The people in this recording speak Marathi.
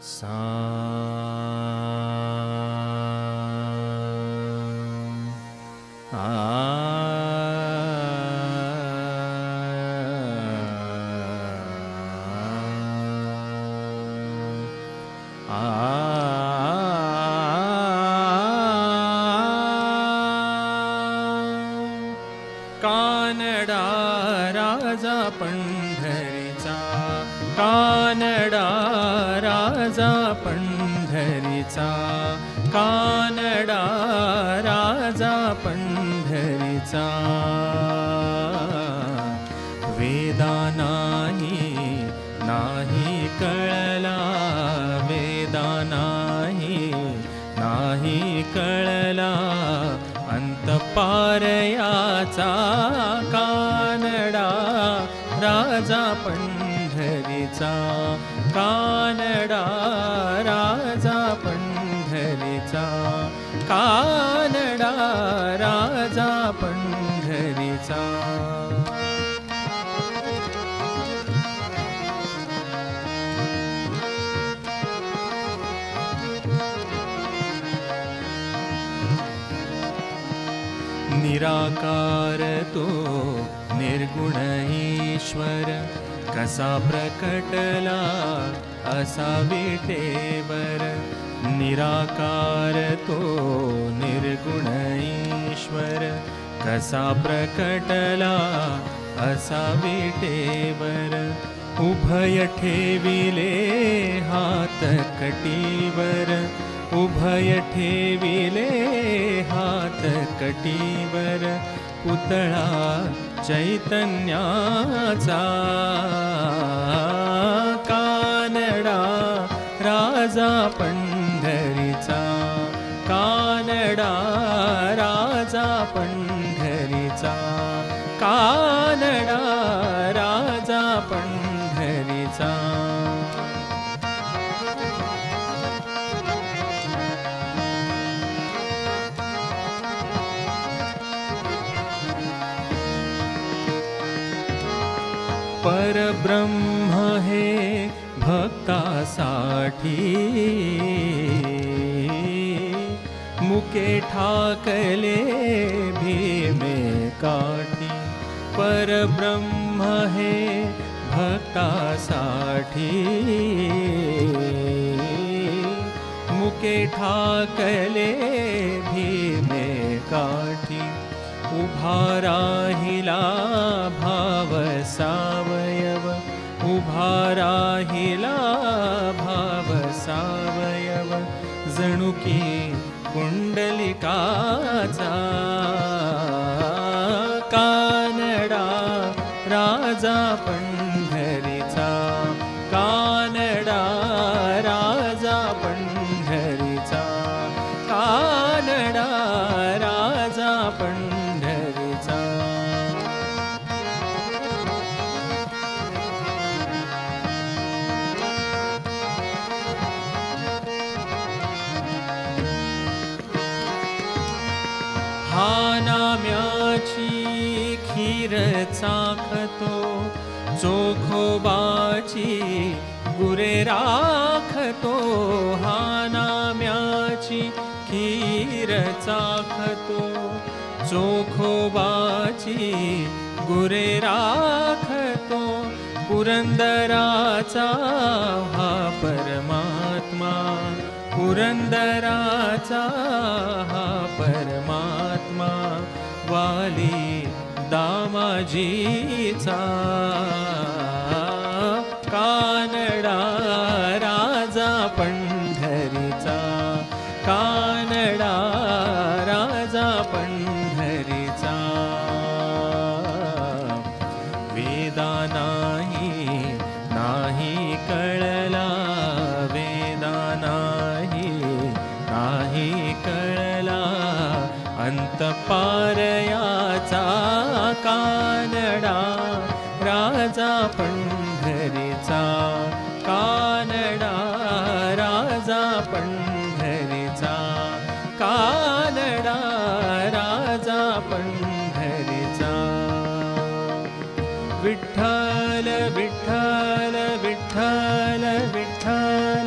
सा कानडा राजा पंढरीचा, कानडा राजा पंढरीचा, कानडा राजा पंढरीचा. वेदा नाही कळला, वेदा नाही कळला अंतपारयाचा. कानडा राजा पंढरीचा, कानडा राजा पंढरीचा, कानडा राजा पंढरीचा. निराकार तो निर्गुण ईश्वर, कसा प्रकटला असा विटेवर. निराकार तो निर्गुण ईश्वर, कसा प्रकटला असा विटेवर. उभय ठेविले हात कटीवर, उभय ठेविले हात कटीवर. पुतळा चैतन्याचा, कानडा राजा पंढरीचा, कानडा राजा पंढरीचा, कानडा राजा पंढरीचा. परब्रह्म हे भक्तासाठी, मुके ठाकले भीमे काठी. परब्रह्म हे भक्तासाठी, मुके ठाकले भीमे काठी. उभा राहिला भाव सावयव, उभा राहिला भाव सावयव. जणू की कुंडलिकाचा, कानडा राजा पंढरीचा, कानडा राजा पंढरीचा, कानडा राजा पंढरीचा. हा नाम्याची खीर चाखतो, चोखोबाची गुरे राखतो. हा नाम्याची खीर चाखतो, चोखोबाची गुरे राखतो. पुरंदराचा हा परमात्मा, पुरंदराचा हा परमात्मा. वाली दामाजीचा, कानडा राजा पंढरीचा, कानडा राजा पंढरीचा. वेदा नाही कळला, वेदा नाही कळला अंतपारयाचा. कानडा राजा पंढरीचा, कानडा राजा पंढरीचा, कानडा राजा पंढरीचा. विठ्ठल विठ्ठल विठ्ठल विठ्ठल